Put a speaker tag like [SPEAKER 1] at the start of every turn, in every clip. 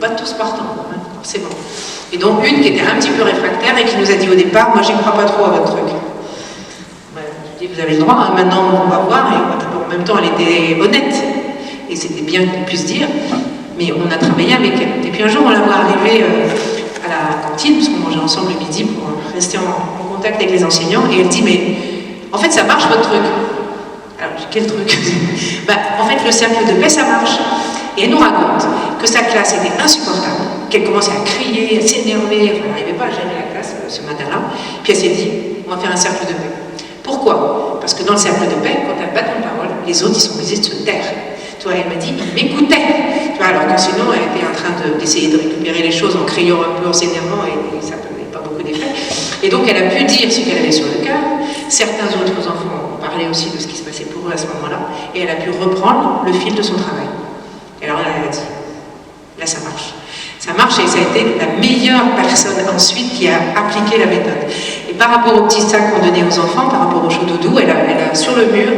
[SPEAKER 1] pas tous partants, hein, forcément. Et donc une qui était un petit peu réfractaire et qui nous a dit au départ, moi j'y crois pas trop à votre truc. Ouais, je dis, vous avez le droit, hein, maintenant on va voir, et en même temps elle était honnête, et c'était bien qu'on puisse dire, mais on a travaillé avec elle. Et puis un jour on la voit arriver à la cantine, parce qu'on mangeait ensemble le midi pour rester en contact avec les enseignants, et elle dit, mais en fait ça marche votre truc. Alors j'ai dit, quel truc? En fait le cercle de paix ça marche. Et elle nous raconte que sa classe était insupportable, qu'elle commençait à crier, à s'énerver, enfin, elle n'arrivait pas à gérer la classe ce matin-là. Puis elle s'est dit, on va faire un cercle de paix. Pourquoi? Parce que dans le cercle de paix, quand elle bat ton parole, les autres ils sont obligés de se taire. Tu vois, elle m'a dit, ils m'écoutaient. Tu vois, alors que sinon elle était en train d'essayer de récupérer les choses en criant un peu, en s'énervant, et ça n'avait pas beaucoup d'effet. Et donc elle a pu dire ce qu'elle avait sur le cœur. Certains autres enfants ont parlé aussi de ce qui se passait pour eux à ce moment-là, et elle a pu reprendre le fil de son travail. Et alors là, elle a dit, là ça marche. Ça marche, et ça a été la meilleure personne ensuite qui a appliqué la méthode. Et par rapport aux petits sacs qu'on donnait aux enfants, par rapport au chaud doudou, elle a sur le mur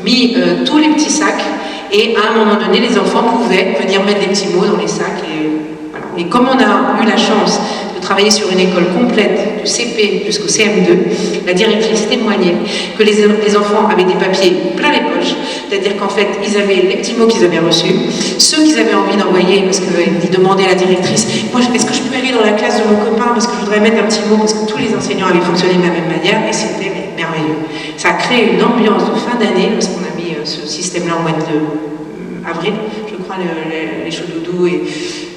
[SPEAKER 1] mis tous les petits sacs, et à un moment donné, les enfants pouvaient venir mettre des petits mots dans les sacs. Et, voilà. Et comme on a eu la chance de travailler sur une école complète, du CP jusqu'au CM2, la directrice témoignait que les enfants avaient des papiers plein les poches, c'est-à-dire qu'en fait, ils avaient les petits mots qu'ils avaient reçus, ceux qu'ils avaient envie d'envoyer, parce qu'ils demandaient à la directrice, moi, est-ce que je peux aller dans la classe de mon copain, parce que je voudrais mettre un petit mot, parce que tous les enseignants avaient fonctionné de la même manière, et c'était merveilleux. Ça a créé une ambiance de fin d'année, parce qu'on a mis ce système-là au mois d'avril, je crois, les chauds doudous,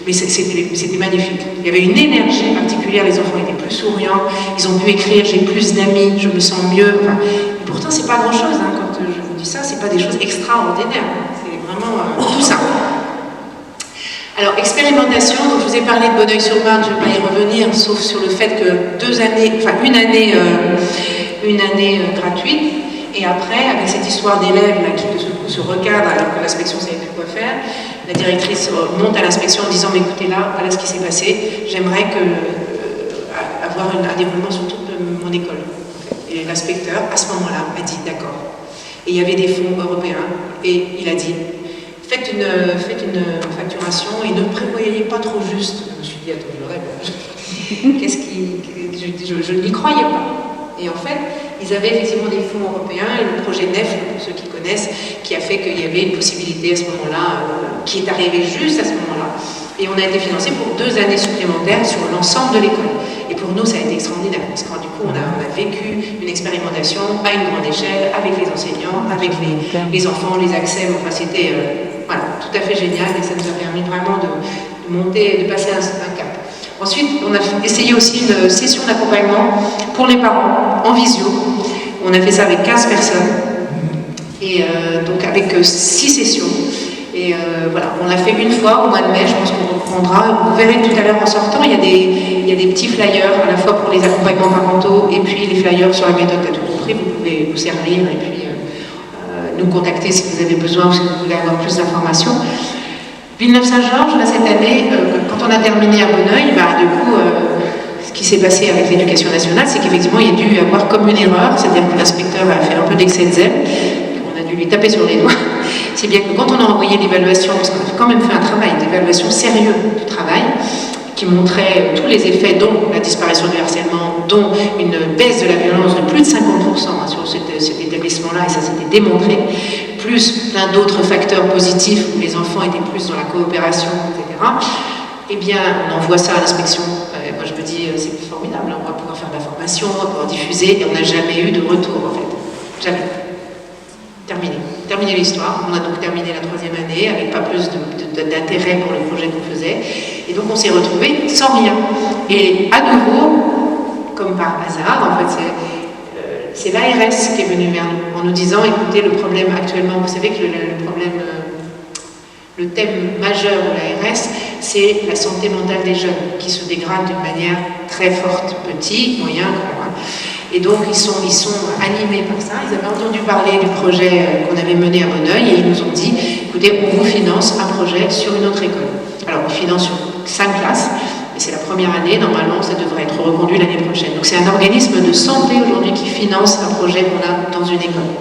[SPEAKER 1] mais c'était magnifique. Il y avait une énergie particulière, les enfants étaient plus souriants, ils ont pu écrire, j'ai plus d'amis, je me sens mieux. Enfin, et pourtant, c'est pas grand-chose, hein, quand je vous dis ça, c'est pas des choses extraordinaires, c'est vraiment tout ça. Alors, expérimentation, donc je vous ai parlé de Bonneuil-sur-Marne, je ne vais pas y revenir, sauf sur le fait que une année gratuite, et après, avec cette histoire d'élèves qui de ce coup se recadrent alors que l'inspection ne savait plus quoi faire, la directrice monte à l'inspection en disant, mais écoutez là, voilà ce qui s'est passé, j'aimerais avoir un développement sur toute mon école. Et l'inspecteur, à ce moment-là, a dit d'accord. Et il y avait des fonds européens, et il a dit, faites une facturation et ne prévoyez pas trop juste. Je me suis dit, attends, je n'y croyais pas. Et en fait, ils avaient effectivement des fonds européens, et le projet NEF, pour ceux qui connaissent, qui a fait qu'il y avait une possibilité à ce moment-là, qui est arrivée juste à ce moment-là. Et on a été financé pour 2 années supplémentaires sur l'ensemble de l'école. Et pour nous, ça a été extraordinaire, parce que du coup, on a vécu une expérimentation à une grande échelle, avec les enseignants, avec les enfants, les accès. Enfin, c'était voilà, tout à fait génial, et ça nous a permis vraiment de monter, de passer un cap. Ensuite, on a essayé aussi une session d'accompagnement pour les parents, en visio. On a fait ça avec 15 personnes, et donc avec 6 sessions. Et voilà, on l'a fait une fois au mois de mai, je pense qu'on reprendra. Vous verrez tout à l'heure en sortant, il y a des petits flyers, à la fois pour les accompagnements parentaux, et puis les flyers sur la méthode T'as tout compris. Vous pouvez vous servir, et puis nous contacter si vous avez besoin, ou si vous voulez avoir plus d'informations. Villeneuve-Saint-Georges, là, cette année, quand on a terminé à Bonneuil, du coup, ce qui s'est passé avec l'éducation nationale, c'est qu'effectivement, il y a dû y avoir comme une erreur, c'est-à-dire que l'inspecteur a fait un peu d'excès de zèle, on a dû lui taper sur les doigts. C'est bien que quand on a envoyé l'évaluation, parce qu'on a quand même fait un travail d'évaluation sérieux du travail, qui montrait tous les effets, dont la disparition du harcèlement, dont une baisse de la violence de plus de 50% sur cet établissement-là, et ça s'était démontré, plus plein d'autres facteurs positifs où les enfants étaient plus dans la coopération, etc. Eh bien, on envoie ça à l'inspection. Moi, je me dis, c'est formidable, on va pouvoir faire de la formation, on va pouvoir diffuser, et on n'a jamais eu de retour, en fait. Jamais. Terminé l'histoire. On a donc terminé la 3e année avec pas plus d'intérêt pour le projet qu'on faisait. Et donc, on s'est retrouvés sans rien. Et à nouveau, comme par hasard, en fait, c'est l'ARS qui est venu vers nous en nous disant, écoutez, le problème actuellement, vous savez que le thème majeur de l'ARS, c'est la santé mentale des jeunes qui se dégrade d'une manière très forte, petit, moyen, grand. Et donc ils sont animés par ça. Ils avaient entendu parler du projet qu'on avait mené à Bonneuil, et ils nous ont dit, écoutez, on vous finance un projet sur une autre école. Alors on finance sur 5 classes, mais c'est la première année, normalement ça devrait être reconduit l'année prochaine. Donc c'est un organisme de santé aujourd'hui qui finance un projet qu'on a dans une école.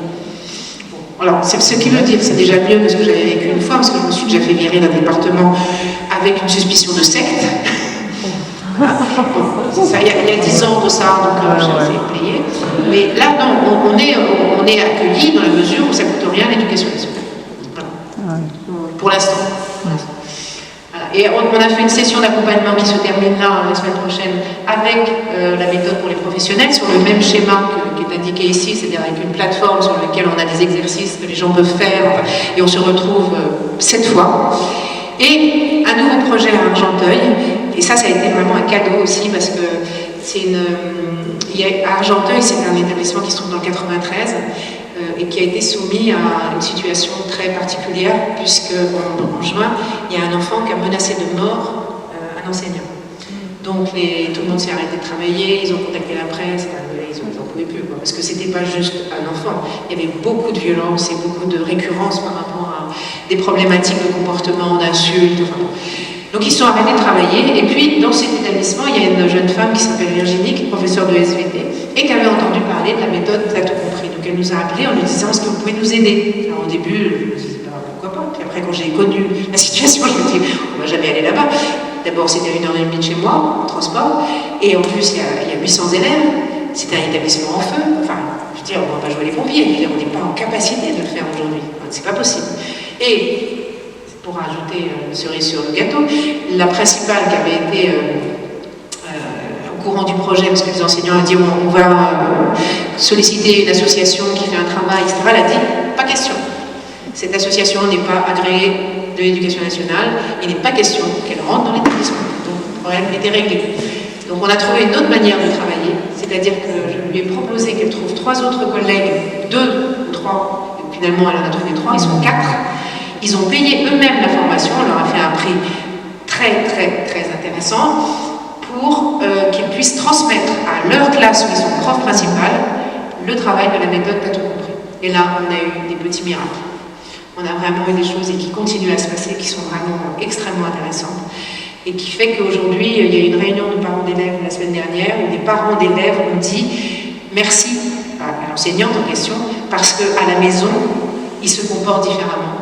[SPEAKER 1] Alors, c'est ce qui veut dire, c'est déjà mieux que ce que j'avais vécu une fois, parce que je me suis déjà fait virer d'un département avec une suspicion de secte. Voilà. Bon, ça, il y a 10 ans de ça, donc j'ai plié. Mais là, non, on est accueillis dans la mesure où ça ne coûte rien l'éducation nationale. Voilà. Pour l'instant. Voilà. Et on a fait une session d'accompagnement qui se termine là, la semaine prochaine, avec la méthode pour les professionnels, sur le même schéma qui est indiqué ici, c'est-à-dire avec une plateforme sur laquelle on a des exercices que les gens peuvent faire, et on se retrouve 7 fois. Et un nouveau projet à Argenteuil, et ça a été vraiment un cadeau aussi, parce que c'est à Argenteuil, c'est un établissement qui se trouve dans le 93, et qui a été soumis à une situation très particulière, puisque en juin, il y a un enfant qui a menacé de mort un enseignant. Donc tout le monde s'est arrêté de travailler, ils ont contacté la presse, ils n'en pouvaient plus, quoi, parce que c'était pas juste un enfant, il y avait beaucoup de violence et beaucoup de récurrence par rapport à des problématiques de comportement, d'insultes, enfin. Donc ils sont arrêtés de travailler, et puis dans cet établissement, il y a une jeune femme qui s'appelle Virginie, qui est professeure de SVT, et qui avait entendu parler de la méthode T'as tout compris. Donc elle nous a appelés en nous disant est-ce que vous pouvez nous aider. Alors au début, je me disais pourquoi pas. Puis après, quand j'ai connu la situation, je me dis on ne va jamais aller là-bas. D'abord, c'était à 1h30 de chez moi, en transport, et en plus, il y a 800 élèves. C'était un établissement en feu. Enfin, je veux dire, on ne va pas jouer les pompiers. Je veux dire, on n'est pas en capacité de le faire aujourd'hui. Enfin, c'est pas possible. Et pour rajouter une cerise sur le gâteau, la principale qui avait été au courant du projet, parce que les enseignants ont dit on va solliciter une association qui fait un travail, etc. Elle a dit pas question. Cette association n'est pas agréée de l'éducation nationale, il n'est pas question qu'elle rentre dans l'établissement. Donc le problème était réglé. Donc on a trouvé une autre manière de travailler, c'est-à-dire que je lui ai proposé qu'elle trouve 3 autres collègues, 2 ou 3, et finalement elle en a trouvé 3, ils sont 4. Ils ont payé eux-mêmes la formation, on leur a fait un prix très très très intéressant pour qu'ils puissent transmettre à leur classe où ils sont profs principales le travail de la méthode T'as tout compris. Et là, on a eu des petits miracles. On a vraiment eu des choses et qui continuent à se passer, qui sont vraiment extrêmement intéressantes. Et qui fait qu'aujourd'hui, il y a eu une réunion de parents d'élèves la semaine dernière où des parents d'élèves ont dit merci à l'enseignante en question parce qu'à la maison, il se comporte différemment.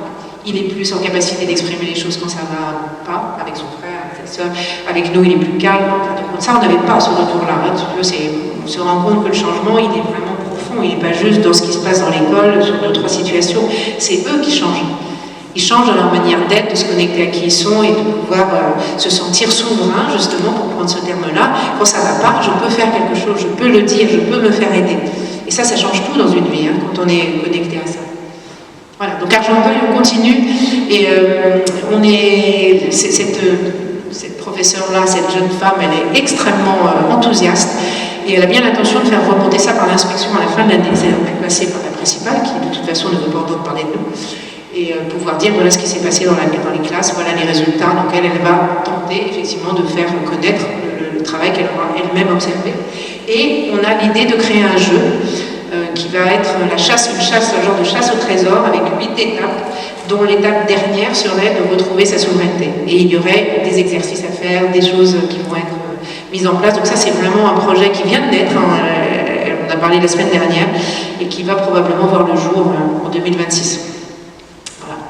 [SPEAKER 1] Il est plus en capacité d'exprimer les choses quand ça ne va pas, avec son frère, avec sa soeur. Avec nous, il est plus calme. Donc ça, on n'avait pas ce retour-là. On se rend compte que le changement, il est vraiment profond. Il n'est pas juste dans ce qui se passe dans l'école, sur 2-3 situations. C'est eux qui changent. Ils changent dans leur manière d'être, de se connecter à qui ils sont et de pouvoir se sentir souverain, justement, pour prendre ce terme-là. Quand ça ne va pas, je peux faire quelque chose, je peux le dire, je peux me faire aider. Et ça change tout dans une vie, hein, quand on est connecté à ça. Voilà, donc Argenteuil, on continue et cette professeure-là, cette jeune femme, elle est extrêmement enthousiaste et elle a bien l'intention de faire remonter ça par l'inspection à la fin de l'année. C'est pu passer par la principale qui de toute façon ne veut pas entendre parler de nous et pouvoir dire voilà ce qui s'est passé dans les classes, voilà les résultats. Donc elle va tenter effectivement de faire connaître le travail qu'elle aura elle-même observé. Et on a l'idée de créer un jeu qui va être un genre de chasse au trésor avec 8 étapes, dont l'étape dernière serait de retrouver sa souveraineté. Et il y aurait des exercices à faire, des choses qui vont être mises en place. Donc ça, c'est vraiment un projet qui vient de naître, hein, on a parlé la semaine dernière, et qui va probablement voir le jour en 2026. Voilà.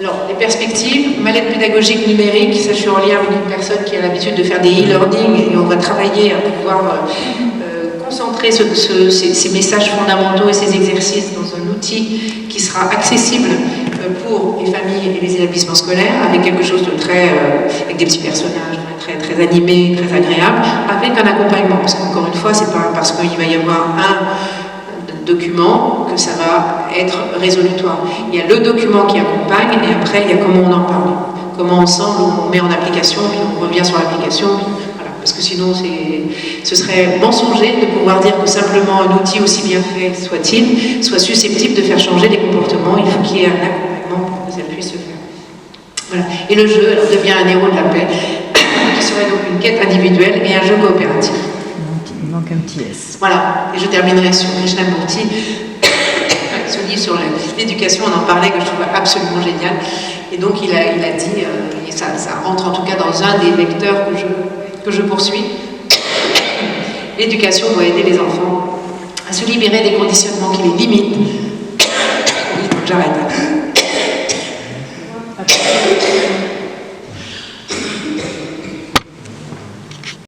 [SPEAKER 1] Alors, les perspectives, mallette pédagogique numérique, ça je suis en lien avec une personne qui a l'habitude de faire des e-learning et on va travailler à pouvoir concentrer ces messages fondamentaux et ces exercices dans un outil qui sera accessible pour les familles et les établissements scolaires avec quelque chose de très, avec des petits personnages très, très animés, très agréables, avec un accompagnement, parce qu'encore une fois, c'est pas parce qu'il va y avoir un document que ça va être résolutoire. Il y a le document qui accompagne et après il y a comment on en parle, comment ensemble on met en application, puis on revient sur l'application, voilà. Parce que sinon ce serait mensonger de pouvoir dire que simplement un outil aussi bien fait soit-il, soit susceptible de faire changer les comportements. Il faut qu'il y ait un accompagnement pour que ça puisse se faire. Voilà. Et le jeu alors, devient un héros de la paix, qui serait donc une quête individuelle et un jeu coopératif.
[SPEAKER 2] Il manque un petit S.
[SPEAKER 1] Voilà, et je terminerai sur Krishnamurti, ce livre sur l'éducation, on en parlait, que je trouve absolument génial. Et donc il a dit, et ça rentre en tout cas dans un des vecteurs que je poursuis, l'éducation doit aider les enfants à se libérer des conditionnements qui les limitent. Oui, j'arrête.